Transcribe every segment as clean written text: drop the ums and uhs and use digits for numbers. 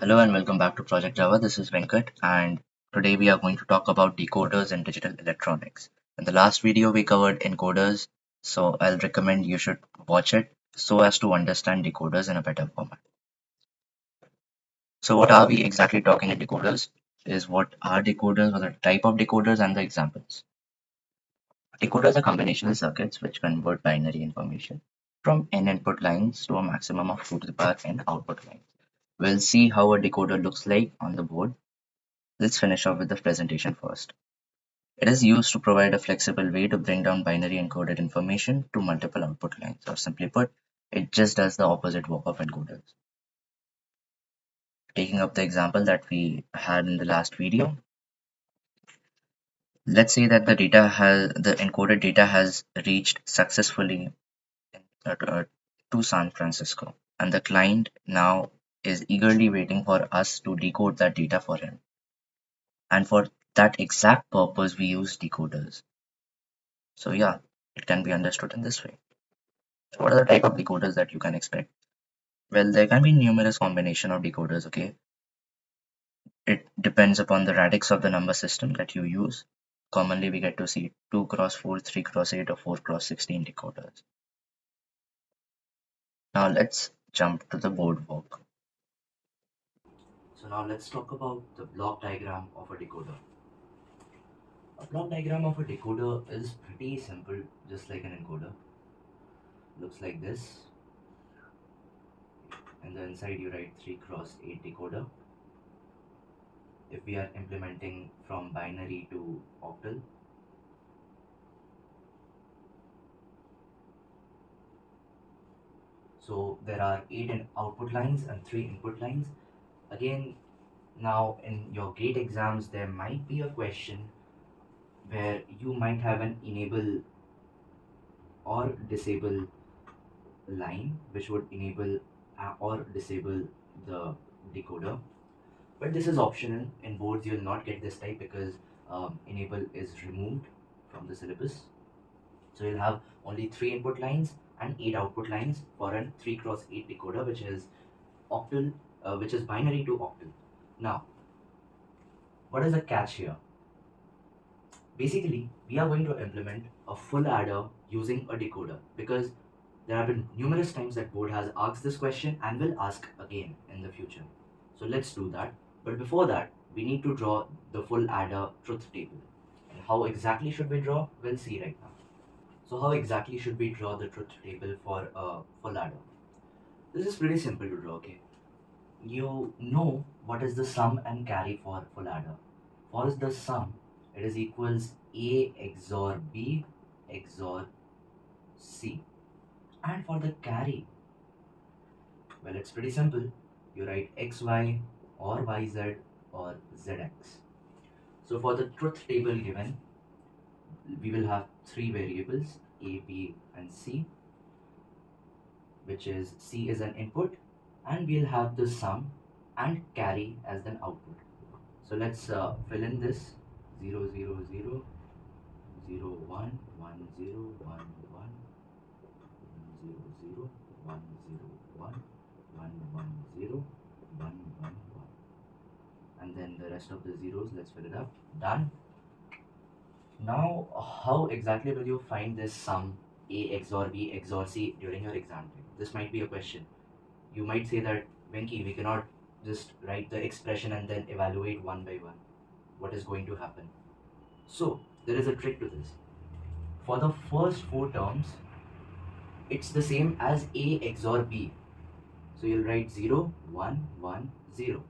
Hello and welcome back to Project Java. This is Venkat, and today we are going to talk about decoders and digital electronics. In the last video, we covered encoders, so I'll recommend you should watch it so as to understand decoders in a better format. So, what are we exactly talking in decoders? Is what are decoders, what are the type of decoders, and the examples. Decoders are combinational circuits which convert binary information from n input lines to a maximum of 2 to the power n output lines. We'll see how a decoder looks like on the board. Let's finish off with the presentation first. It is used to provide a flexible way to bring down binary encoded information to multiple output lines, or simply put, it just does the opposite work of encoders. Taking up the example that we had in the last video, let's say that the encoded data has reached successfully to San Francisco, and the client now is eagerly waiting for us to decode that data for him. And for that exact purpose, we use decoders. So yeah, it can be understood in this way. So what are the type of decoders that you can expect? Well, there can be numerous combination of decoders, okay? It depends upon the radix of the number system that you use. Commonly, we get to see 2 cross 4, 3 cross 8, or 4 cross 16 decoders. Now let's jump to the board work. So now let's talk about the block diagram of a decoder. A block diagram of a decoder is pretty simple, just like an encoder. Looks like this. And then inside you write 3 cross 8 decoder. If we are implementing from binary to octal. So there are 8 output lines and 3 input lines. Again, now in your gate exams, there might be a question where you might have an enable or disable line which would enable or disable the decoder. But this is optional. In boards, you'll not get this type because enable is removed from the syllabus. So you'll have only 3 input lines and 8 output lines for a 3 cross 8 decoder, which is octal, which is binary to octal. Now, what is the catch here? Basically, we are going to implement a full adder using a decoder because there have been numerous times that board has asked this question and will ask again in the future. So let's do that. But before that, we need to draw the full adder truth table. And how exactly should we draw? We'll see right now. So how exactly should we draw the truth table for a full adder? This is pretty simple to draw, okay? You know what is the sum and carry for full adder. For the sum, it is equals A XOR B XOR C. And for the carry, well, it's pretty simple. You write XY or YZ or ZX. So for the truth table given, we will have 3 variables A, B and C, which is C is an input, and we'll have the sum and carry as an output. So let's fill in this 0 0 0 0 1 1 0 1 1 0 0 1 0 1 1 1 0 1 1 1, and then the rest of the zeros, let's fill it up. Done. Now, how exactly will you find this sum A XOR B XOR C during your exam time? This might be a question. You might say that, Venki, we cannot just write the expression and then evaluate one by one. What is going to happen? So, there is a trick to this. For the first 4 terms, it's the same as A XOR B. So, you'll write 0, 1, 1, 0.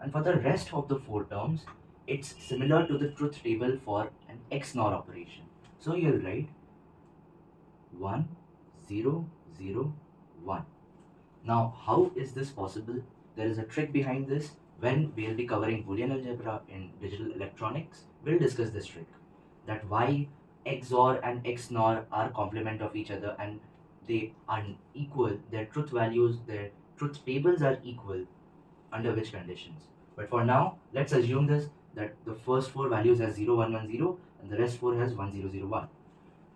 And for the rest of the 4 terms, it's similar to the truth table for an XNOR operation. So you'll write 1, 0, 0, 1. Now, how is this possible? There is a trick behind this. When we'll be covering Boolean algebra in digital electronics, we'll discuss this trick. That why XOR and XNOR are complement of each other and they are equal, their truth values, their truth tables are equal under which conditions. But for now, let's assume this that the first 4 values has 0, 1, 1, 0 and the rest 4 has 1, 0, 0, 1.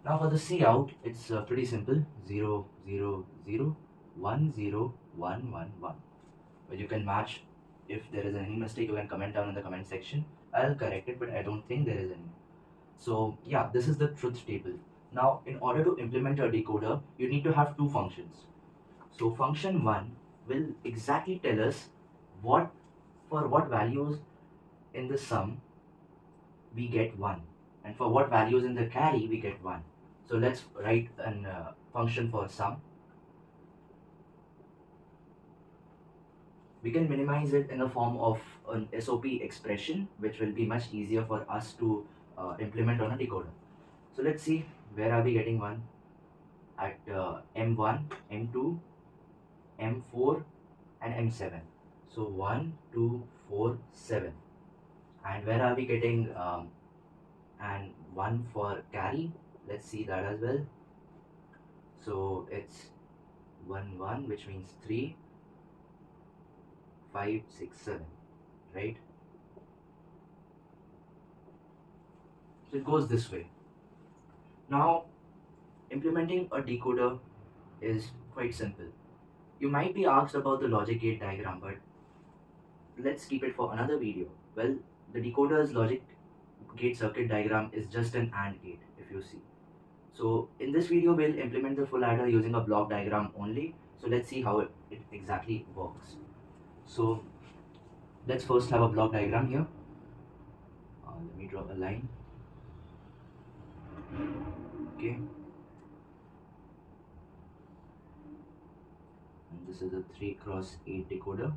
Now for the C out, it's pretty simple 0, 0, 0, 1, 0, 1, 1, 1, where you can match If there is any mistake, you can comment down in the comment section. I'll correct it, but I don't think there is any. So yeah, this is the truth table. Now, in order to implement a decoder, you need to have two functions. So function 1 will exactly tell us what for what values in the sum we get 1, and for what values in the carry we get 1. So let's write an function for sum. We can minimize it in the form of an SOP expression, which will be much easier for us to implement on a decoder. So let's see, where are we getting 1? At M1, M2, M4, and M7. So 1, 2, 4, 7. And where are we getting and 1 for carry? Let's see that as well. So it's 1, 1, which means 3, 5, 6, 7, right? So it goes this way. Now, implementing a decoder is quite simple. You might be asked about the logic gate diagram, but let's keep it for another video. Well, the decoder's logic gate circuit diagram is just an AND gate, if you see. So in this video, we'll implement the full adder using a block diagram only. So let's see how it exactly works. So let's first have a block diagram here. Let me draw a line. Okay. And this is a 3x8 decoder.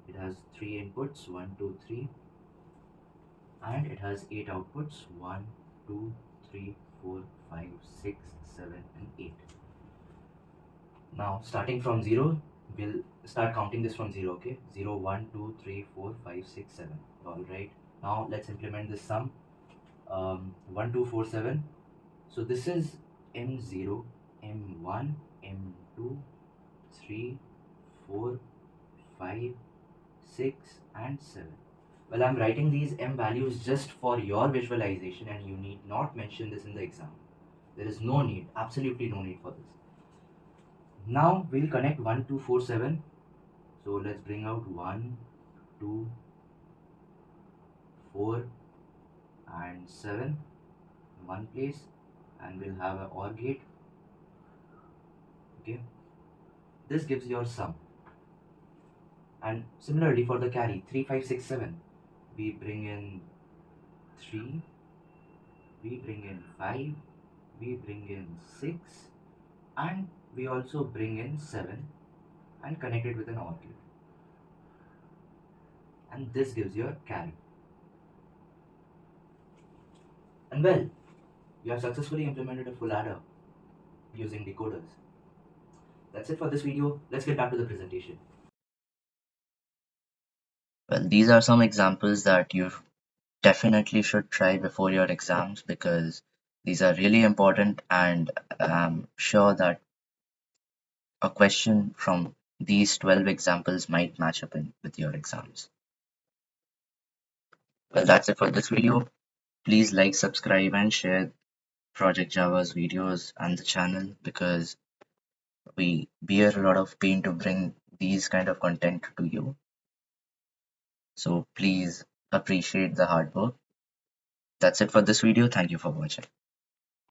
It has 3 inputs, 1, 2, 3. And it has 8 outputs, 1, 2, 3, 4, 5, 6, 7, and 8. Now, starting from 0, we'll start counting this from 0, okay? 0, 1, 2, 3, 4, 5, 6, 7. Alright. Now, let's implement this sum. 1, 2, 4, 7. So, this is M0, M1, M2, 3, 4, 5, 6, and 7. Well, I'm writing these M values just for your visualization, and you need not mention this in the exam. There is no need, absolutely no need for this. Now we'll connect 1, 2, 4, 7. So let's bring out 1, 2, 4, and 7 in one place, and we'll have an OR gate. Okay, this gives your sum. And similarly for the carry 3, 5, 6, 7, we bring in 3, we bring in 5, we bring in 6, and we also bring in 7 and connect it with an OR gate. And this gives your carry. And well, you have successfully implemented a full adder using decoders. That's it for this video. Let's get back to the presentation. Well, these are some examples that you definitely should try before your exams because these are really important, and I'm sure that a question from these 12 examples might match up with your exams. Well, that's it for this video. Please like, subscribe, and share Project Java's videos and the channel because we bear a lot of pain to bring these kind of content to you. So please appreciate the hard work. That's it for this video. Thank you for watching.